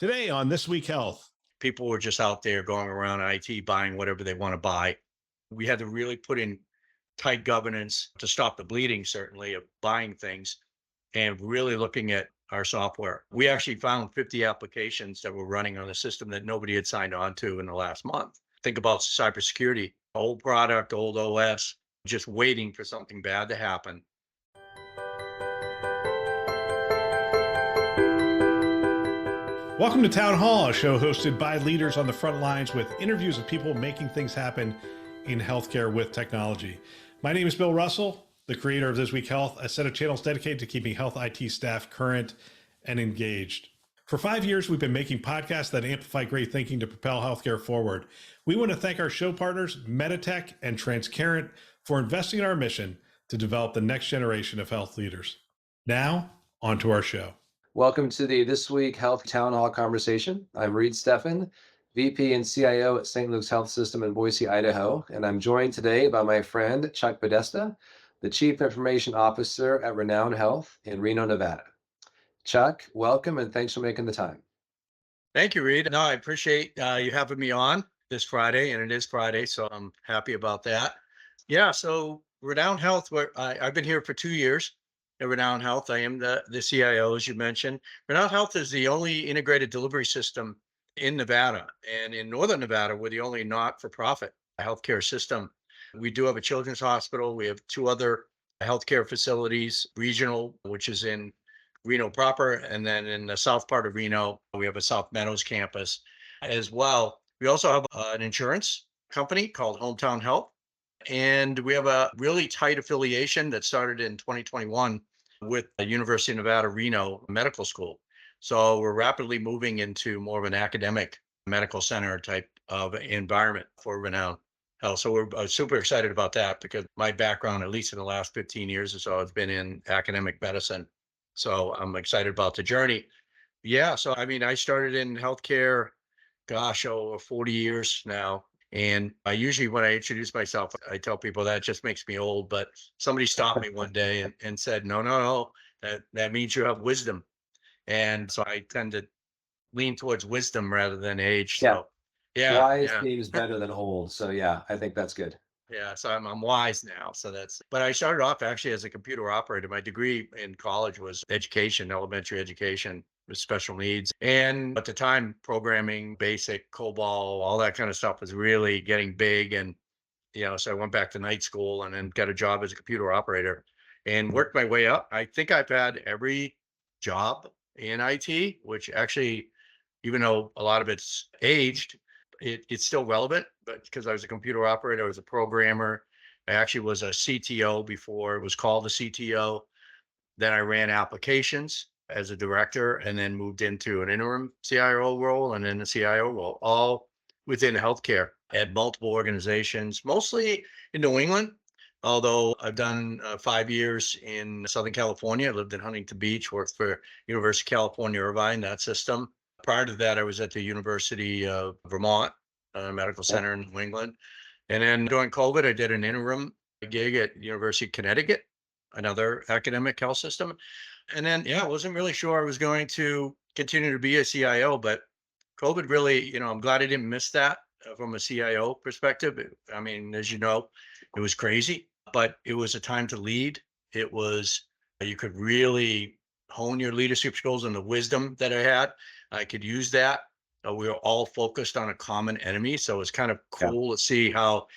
Today on This Week Health. People were just out there going around IT buying whatever they want to buy. We had to really put in tight governance to stop the bleeding, certainly, of buying things and really looking at our software. We actually found 50 applications that were running on a system that nobody had signed on to in the last month. Think about cybersecurity, old product, old OS, just waiting for something bad to happen. Welcome to Town Hall, a show hosted by leaders on the front lines with interviews of people making things happen in healthcare with technology. My name is Bill Russell, the creator of This Week Health, a set of channels dedicated to keeping health IT staff current and engaged. For 5 years, we've been making podcasts that amplify great thinking to propel healthcare forward. We want to thank our show partners, Meditech and Transcarent, for investing in our mission to develop the next generation of health leaders. Now, on to our show. Welcome to the This Week Health Town Hall conversation. I'm Reid Stephan, VP and CIO at St. Luke's Health System in Boise, Idaho, and I'm joined today by my friend Chuck Podesta, the Chief Information Officer at Renown Health in Reno, Nevada. Chuck, welcome and thanks for making the time. Thank you, Reid. No, I appreciate you having me on this Friday, and it is Friday, so I'm happy about that. Yeah, so Renown Health, I've been here for 2 years at Renown Health. I am the CIO, as you mentioned. Renown Health is the only integrated delivery system in Nevada. And in Northern Nevada, we're the only not-for-profit healthcare system. We do have a children's hospital. We have 2 other healthcare facilities, regional, which is in Reno proper. And then in the south part of Reno, we have a South Meadows campus as well. We also have an insurance company called Hometown Health. And we have a really tight affiliation that started in 2021 with the University of Nevada, Reno Medical School. So we're rapidly moving into more of an academic medical center type of environment for Renown Health. So we're super excited about that because my background, at least in the last 15 years or so, has been in academic medicine. So I'm excited about the journey. Yeah, so I mean, I started in healthcare, gosh, over 40 years now. And I usually, when I introduce myself, I tell people that just makes me old. But somebody stopped me one day and said, no, that means you have wisdom. And so I tend to lean towards wisdom rather than age. Yeah. So yeah, Wise yeah, seems better than old. So yeah, I think that's good. yeah. So I'm wise now. So but I started off actually as a computer operator. My degree in college was education, elementary education with special needs. And at the time, programming, basic, COBOL, all that kind of stuff was really getting big. And, so I went back to night school and then got a job as a computer operator and worked my way up. I think I've had every job in IT, which actually, even though a lot of it's aged, it's still relevant. But because I was a computer operator, I was a programmer. I actually was a CTO before it was called a CTO. Then I ran applications as a director and then moved into an interim CIO role and then a CIO role, all within healthcare at multiple organizations, mostly in New England. Although I've done 5 years in Southern California. I lived in Huntington Beach, worked for University of California, Irvine, that system. Prior to that, I was at the University of Vermont Medical Yeah. Center in New England. And then during COVID, I did an interim gig at University of Connecticut, another academic health system. And then, yeah, I wasn't really sure I was going to continue to be a CIO, but COVID really, I'm glad I didn't miss that from a CIO perspective. I mean, as you know, it was crazy, but it was a time to lead. It was, you could really hone your leadership skills and the wisdom that I had. I could use that. We were all focused on a common enemy. So it's kind of Yeah. cool to see how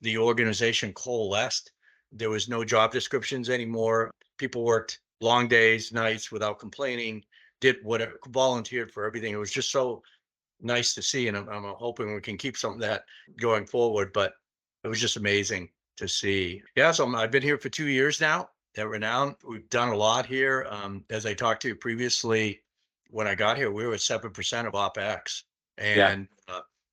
the organization coalesced. There was no job descriptions anymore. People worked long days, nights without complaining, did whatever, volunteered for everything. It was just so nice to see. And I'm hoping we can keep some of that going forward. But it was just amazing to see. Yeah, so I've been here for 2 years now at Renown. We've done a lot here. As I talked to you previously, when I got here, we were at 7% of OpEx. Yeah. And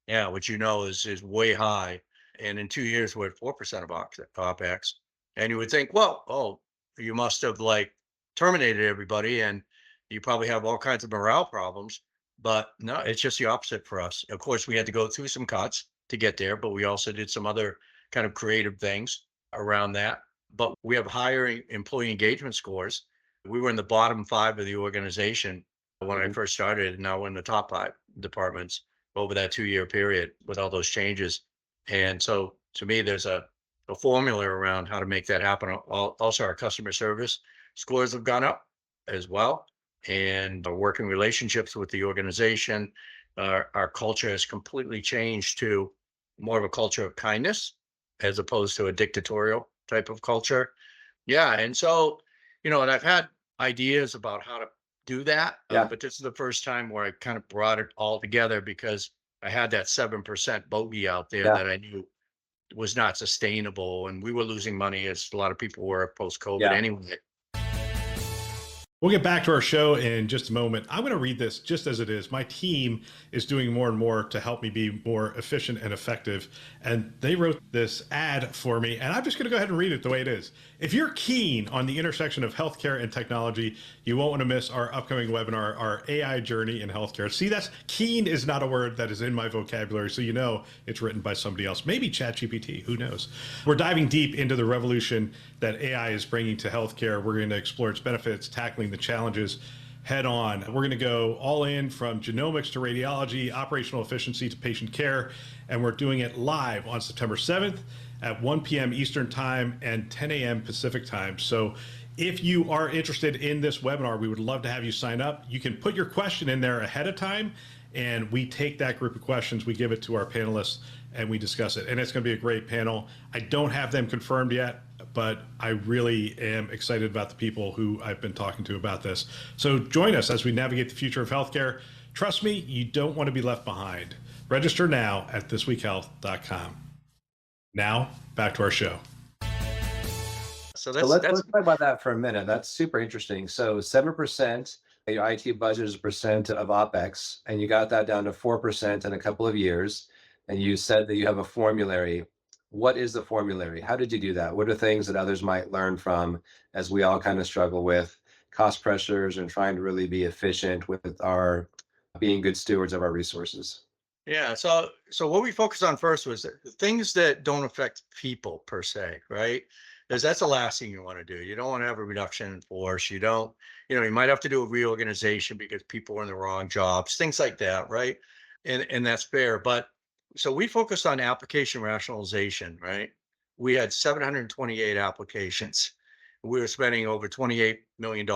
yeah, which is way high. And in 2 years, we're at 4% of OpEx. And you would think, well, oh, you must have terminated everybody and you probably have all kinds of morale problems. But no, it's just the opposite for us. Of course, we had to go through some cuts to get there, but we also did some other kind of creative things around that. But we have higher employee engagement scores. We were in the bottom 5 of the organization when I first started, and now we're in the top 5 departments over that 2-year period with all those changes. And so to me, there's a formula around how to make that happen. Also, our customer service scores have gone up as well. And our working relationships with the organization, our culture has completely changed to more of a culture of kindness as opposed to a dictatorial type of culture. Yeah. And so, and I've had ideas about how to do that, Yeah. but this is the first time where I kind of brought it all together because I had that 7% bogey out there Yeah. that I knew was not sustainable. And we were losing money as a lot of people were post COVID Yeah. anyway. We'll get back to our show in just a moment. I'm going to read this just as it is. My team is doing more and more to help me be more efficient and effective. And they wrote this ad for me, and I'm just going to go ahead and read it the way it is. If you're keen on the intersection of healthcare and technology, you won't want to miss our upcoming webinar, our AI journey in healthcare. See, that's keen is not a word that is in my vocabulary, so you know it's written by somebody else. Maybe ChatGPT, who knows? We're diving deep into the revolution that AI is bringing to healthcare. We're going to explore its benefits, tackling the challenges head on. We're going to go all in from genomics to radiology, operational efficiency to patient care, and we're doing it live on September 7th at 1 p.m. Eastern Time and 10 a.m. Pacific Time. So if you are interested in this webinar, we would love to have you sign up. You can put your question in there ahead of time, and we take that group of questions, we give it to our panelists, and we discuss it. And it's going to be a great panel. I don't have them confirmed yet, but I really am excited about the people who I've been talking to about this. So join us as we navigate the future of healthcare. Trust me, you don't want to be left behind. Register now at thisweekhealth.com. Now, back to our show. So Let's that's talk about that for a minute. That's super interesting. So 7%, your IT budget is a percent of OpEx, and you got that down to 4% in a couple of years. And you said that you have a formulary. What is the formulary? How did you do that? What are things that others might learn from as we all kind of struggle with cost pressures and trying to really be efficient with our being good stewards of our resources? Yeah. So what we focused on first was the things that don't affect people per se, right? Because that's the last thing you want to do. You don't want to have a reduction in force. You don't, you might have to do a reorganization because people are in the wrong jobs, things like that, right? And that's fair. But so we focused on application rationalization, right? We had 728 applications. We were spending over $28 million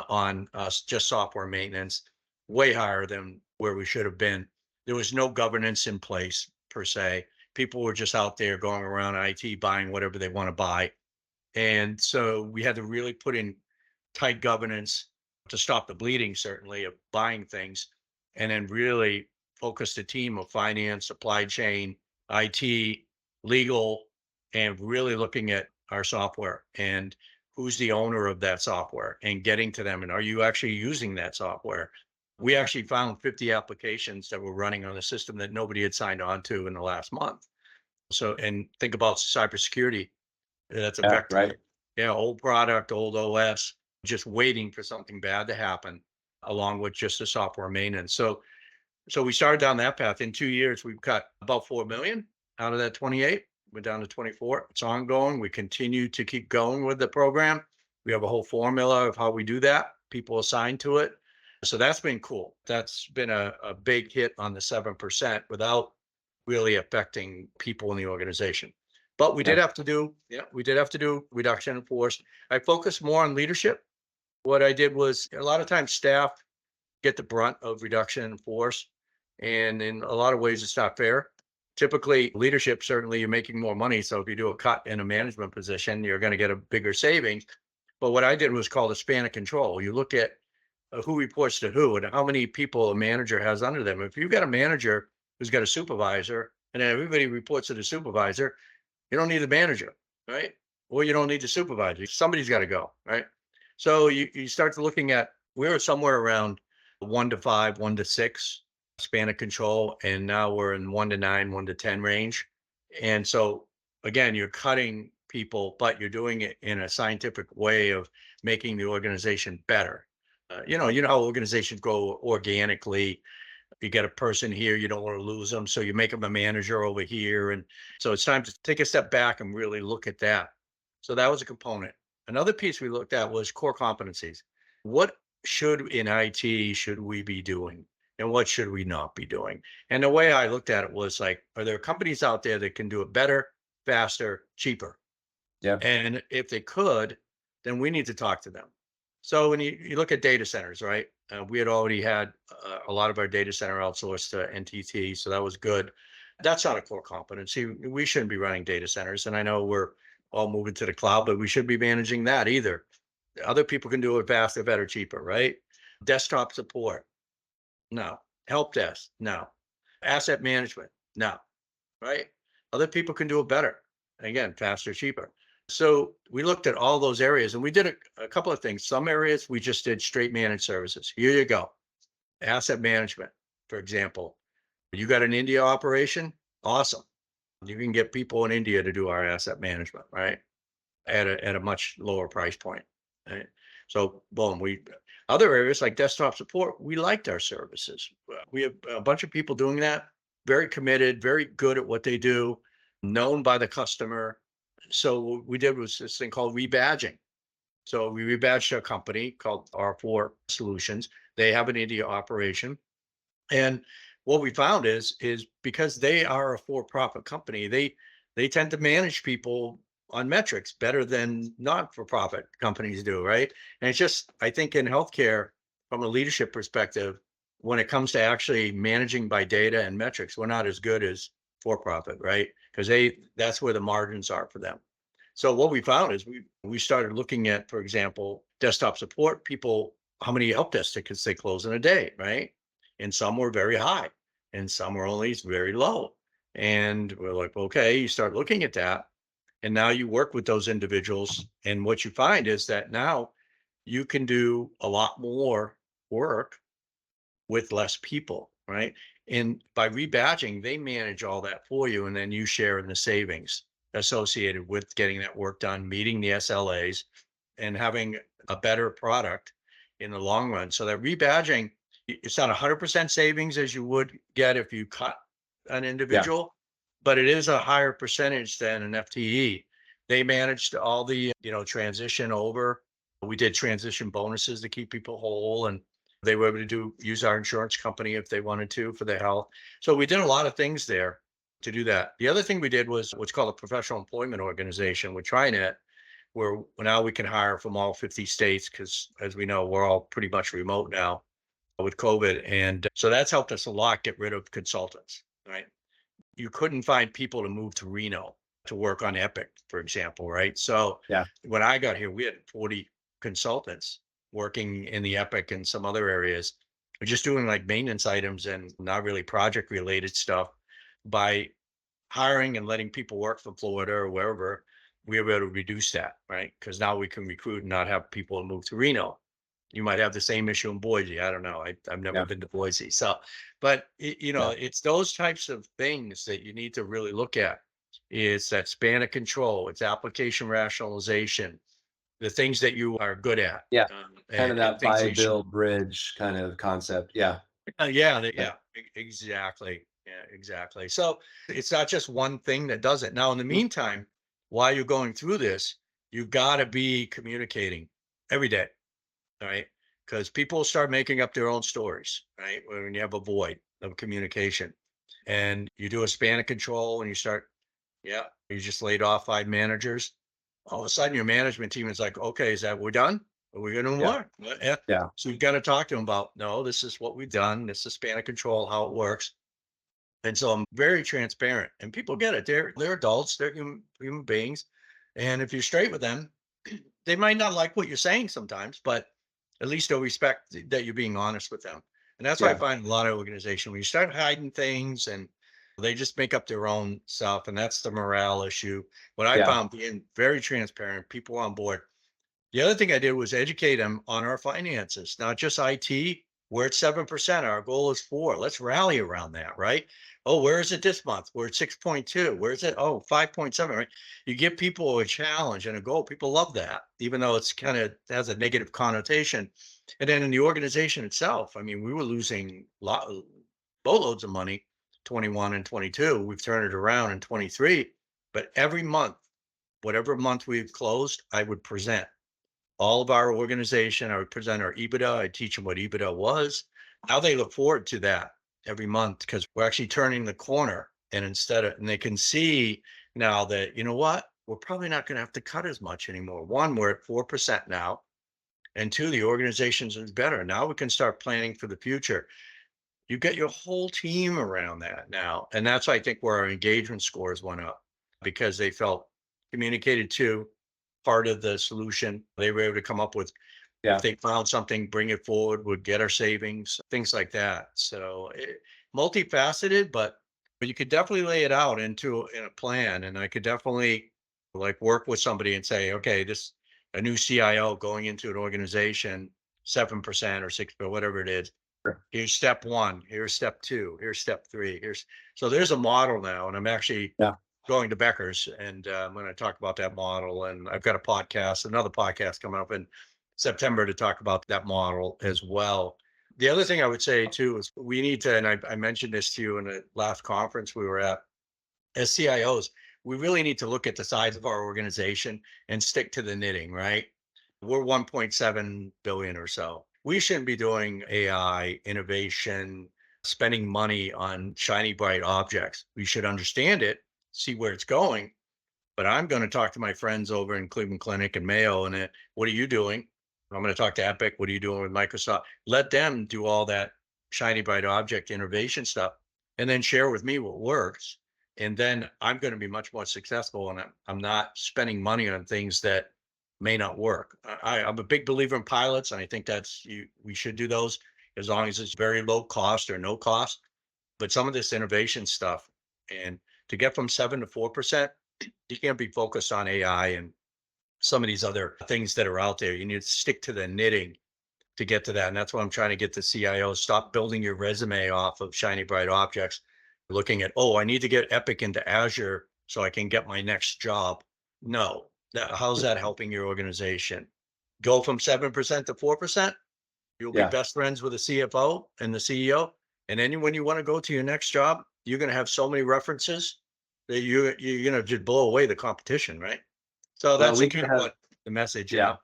on just software maintenance, way higher than where we should have been. There was no governance in place per se. People were just out there going around IT buying whatever they want to buy. And so we had to really put in tight governance to stop the bleeding, certainly, of buying things, and then really focus the team of finance, supply chain, IT, legal, and really looking at our software and who's the owner of that software and getting to them. And are you actually using that software? We actually found 50 applications that were running on a system that nobody had signed on to in the last month. So, and think about cybersecurity. That's a Yeah, vector. right. Yeah, old product, old OS, just waiting for something bad to happen, along with just the software maintenance. So we started down that path. In 2 years, we've cut about 4 million out of that 28. We're down to 24. It's ongoing. We continue to keep going with the program. We have a whole formula of how we do that. People assigned to it. So that's been cool. That's been a big hit on the 7% without really affecting people in the organization. But we did Yeah. have to do, we did have to do reduction in force. I focused more on leadership. What I did was a lot of times staff get the brunt of reduction in force. And in a lot of ways, it's not fair. Typically, leadership, certainly you're making more money. So if you do a cut in a management position, you're going to get a bigger savings. But what I did was called a span of control. You look at who reports to who and how many people a manager has under them. If you've got a manager who's got a supervisor and then everybody reports to the supervisor, you don't need the manager, right? Or you don't need the supervisor. Somebody's got to go, right? So you start to looking at, we were somewhere around 1 to 5, 1 to 6 span of control. And now we're in 1 to 9, 1 to 10 range. And so again, you're cutting people, but you're doing it in a scientific way of making the organization better. You know how organizations grow organically. You get a person here, you don't want to lose them, so you make them a manager over here, and so it's time to take a step back and really look at that. So that was a component. Another piece we looked at was core competencies. What should in IT should we be doing? And what should we not be doing? And the way I looked at it was like, are there companies out there that can do it better, faster, cheaper? Yeah. And if they could, then we need to talk to them. So when you look at data centers, right? We had already had a lot of our data center outsourced to NTT, so that was good. That's not a core competency. We shouldn't be running data centers. And I know we're all moving to the cloud, but we shouldn't be managing that either. Other people can do it faster, better, cheaper, right? Desktop support, no. Help desk, no. Asset management, no. Right? Other people can do it better. Again, faster, cheaper. So we looked at all those areas and we did a couple of things. Some areas we just did straight managed services. Here you go. Asset management, for example. You got an India operation? Awesome. You can get people in India to do our asset management, right? At a much lower price point. Right? So boom, we other areas like desktop support, we liked our services. We have a bunch of people doing that, very committed, very good at what they do, known by the customer. So what we did was this thing called rebadging. So we rebadged a company called R4 Solutions. They have an India operation. And what we found is because they are a for-profit company, they tend to manage people on metrics better than not-for-profit companies do, right? And it's just, I think in healthcare, from a leadership perspective, when it comes to actually managing by data and metrics, we're not as good as for-profit, right? Because that's where the margins are for them. So what we found is we started looking at, for example, desktop support, people, how many help desk tickets they close in a day, right? And some were very high and some were only very low. And we're like, okay, you start looking at that. And now you work with those individuals. And what you find is that now you can do a lot more work with less people, right? And by rebadging, they manage all that for you. And then you share in the savings associated with getting that work done, meeting the SLAs, and having a better product in the long run. So that rebadging, it's not 100% savings as you would get if you cut an Yeah. individual, but it is a higher percentage than an FTE. They managed all the, transition over. We did transition bonuses to keep people whole, and they were able to use our insurance company if they wanted to for their health. So we did a lot of things there to do that. The other thing we did was what's called a professional employment organization with TriNet, where now we can hire from all 50 states because, as we know, we're all pretty much remote now with COVID. And so that's helped us a lot get rid of consultants, right? You couldn't find people to move to Reno to work on Epic, for example, right? So Yeah. when I got here, we had 40 consultants working in the Epic and some other areas. We're just doing like maintenance items and not really project related stuff. By hiring and letting people work from Florida or wherever, we were able to reduce that, right? Because now we can recruit and not have people move to Reno. You might have the same issue in Boise. I don't know. I've never Yeah. been to Boise. So, but Yeah. it's those types of things that you need to really look at. It's that span of control. It's application rationalization, the things that you are good at, Yeah. Kind of and that things buy, that you should. build, bridge kind of concept. Yeah. Yeah, Yeah. exactly. Yeah, exactly. So it's not just one thing that does it. Now, in the Mm. meantime, while you're going through this, you've got to be communicating every day. All right. Because people start making up their own stories, right? When you have a void of communication and you do a span of control and you start, yeah, you just laid off 5 managers. All of a sudden, your management team is like, okay, is that we're done? Are we going to do Yeah. more? Yeah. Yeah. So you've got to talk to them about, no, this is what we've done. This is span of control, how it works. And so I'm very transparent and people get it. They're adults, they're human beings. And if you're straight with them, they might not like what you're saying sometimes, but at least they'll respect that you're being honest with them. And that's why I Yeah. find a lot of organization when you start hiding things and they just make up their own stuff, and that's the morale issue. What I Yeah. found being very transparent, people on board. The other thing I did was educate them on our finances, not just IT. We're at 7%. Our goal is 4. Let's rally around that, right? Oh, where is it this month? We're at 6.2. Where is it? Oh, 5.7, right? You give people a challenge and a goal. People love that, even though it's kind of has a negative connotation. And then in the organization itself, I mean, we were losing boatloads of money, 21 and 22. We've turned it around in 23. But every month, whatever month we've closed, I would present all of our organization. I would present our EBITDA. I teach them what EBITDA was. Now they look forward to that every month because we're actually turning the corner. And and they can see now that, you know what, we're probably not going to have to cut as much anymore. One, we're at 4% now. And two, the organization's is better. Now we can start planning for the future. You get your whole team around that now. And that's, I think, where our engagement scores went up because they felt communicated to, part of the solution. They were able to come up with, Yeah. if they found something, bring it forward, would get our savings, things like that. So multifaceted, but you could definitely lay it out in a plan. And I could definitely like work with somebody and say, okay, this a new CIO going into an organization, 7% or 6%, whatever it is. Sure. Here's step one, here's step two, here's step three, so there's a model now. And I'm actually going to Becker's and I'm going to talk about that model. And I've got another podcast coming up in September to talk about that model as well. The other thing I would say too is we need to, and I mentioned this to you in the last conference we were at, as CIOs, we really need to look at the size of our organization and stick to the knitting, right? We're 1.7 billion or so. We shouldn't be doing AI innovation, spending money on shiny, bright objects. We should understand it, see where it's going. But I'm going to talk to my friends over in Cleveland Clinic and Mayo and what are you doing? I'm going to talk to Epic. What are you doing with Microsoft? Let them do all that shiny, bright object innovation stuff and then share with me what works. And then I'm going to be much more successful. And I'm not spending money on things that may not work. I'm a big believer in pilots. And I think we should do those as long as it's very low cost or no cost. But some of this innovation stuff, and to get from 7 to 4%, you can't be focused on AI and some of these other things that are out there. You need to stick to the knitting to get to that. And that's why I'm trying to get the CIOs, stop building your resume off of shiny, bright objects, looking at, I need to get Epic into Azure so I can get my next job. No, how's that helping your organization? Go from 7% to 4%. You'll be best friends with the CFO and the CEO. And then when you want to go to your next job, you're going to have so many references that you're going to just blow away the competition, right? So that's the message. Yeah.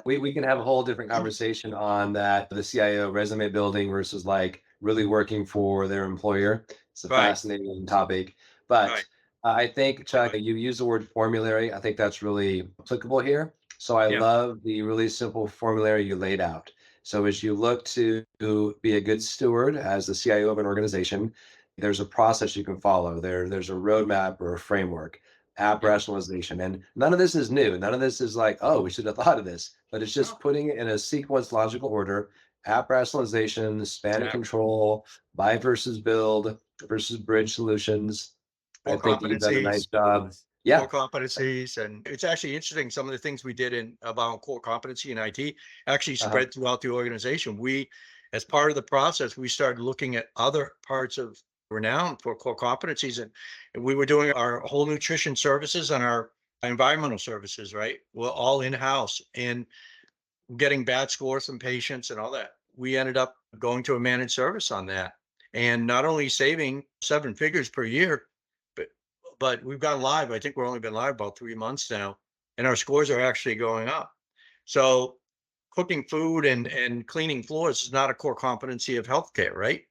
we can have a whole different conversation on that, the CIO resume building versus like really working for their employer. It's a fascinating topic. But I think, Chuck, you use the word formulary. I think that's really applicable here. So I love the really simple formulary you laid out. So as you look to be a good steward as the CIO of an organization, there's a process you can follow. There's a roadmap or a framework, app rationalization. And none of this is new. None of this is like, we should have thought of this, but it's just putting it in a sequence, logical order, app rationalization, span and control, buy versus build versus bridge solutions. I think you've done a nice job. Core competencies. And it's actually interesting. Some of the things we did about core competency in IT actually spread throughout the organization. As part of the process, we started looking at other parts of Renown for core competencies. And we were doing our whole nutrition services and our environmental services, right? We're all in-house and getting bad scores from patients and all that. We ended up going to a managed service on that. And not only saving 7 figures per year, but we've gone live. I think we've only been live about 3 months now, and our scores are actually going up. So cooking food and cleaning floors is not a core competency of healthcare, right?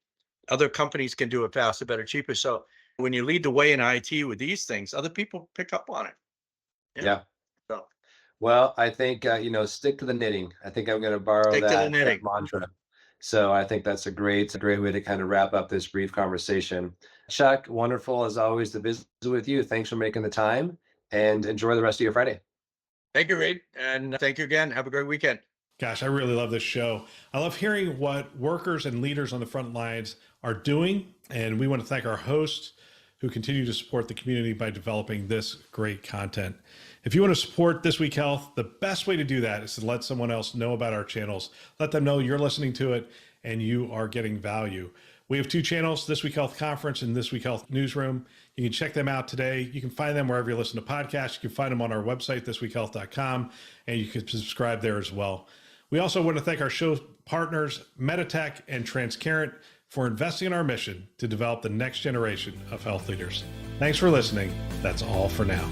Other companies can do it faster, better, cheaper. So when you lead the way in IT with these things, other people pick up on it. Yeah. So, well, I think, stick to the knitting. I think I'm going to borrow that mantra. So I think that's a great way to kind of wrap up this brief conversation. Chuck, wonderful as always to visit with you. Thanks for making the time and enjoy the rest of your Friday. Thank you, Reid. And thank you again. Have a great weekend. Gosh, I really love this show. I love hearing what workers and leaders on the front lines are doing. And we want to thank our hosts who continue to support the community by developing this great content. If you want to support This Week Health, the best way to do that is to let someone else know about our channels. Let them know you're listening to it and you are getting value. We have 2 channels, This Week Health Conference and This Week Health Newsroom. You can check them out today. You can find them wherever you listen to podcasts. You can find them on our website, thisweekhealth.com, and you can subscribe there as well. We also want to thank our show partners, Meditech and Transcarent, for investing in our mission to develop the next generation of health leaders. Thanks for listening. That's all for now.